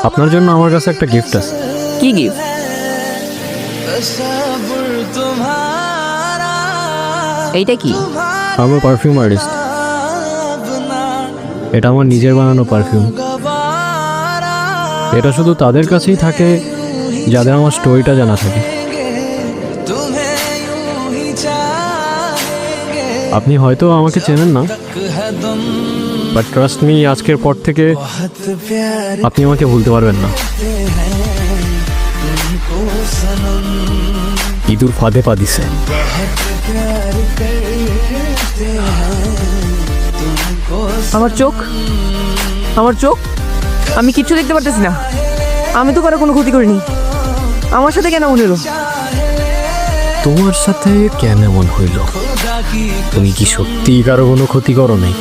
আপনার জন্য আমার কাছে একটা গিফট আছে। কি গিফট? এইটা কি? আমি পারফিউম আর্টিস্ট। এটা আমার নিজের বানানো পারফিউম। এটা শুধু তাদের কাছেই থাকে যাদের আমার স্টোরিটা জানা থাকে। আপনি হয়তো আমাকে চেনেন না, বাট ট্রাস্ট মি, আজকের পর থেকে আপনি আমাকে ভুলতে পারবেন না। ইঁদুর ফাঁদে পা দিছে। আমার চোখ, আমার চোখ, আমি কিচ্ছু দেখতে পারতেছি না। আমি তো কারো কোনো ক্ষতি করিনি। আমার সাথে কেন মনে হলো? তোমার সাথে কেন এমন হইল? তুমি কি সত্যি কারো কোনো ক্ষতি করো নাই?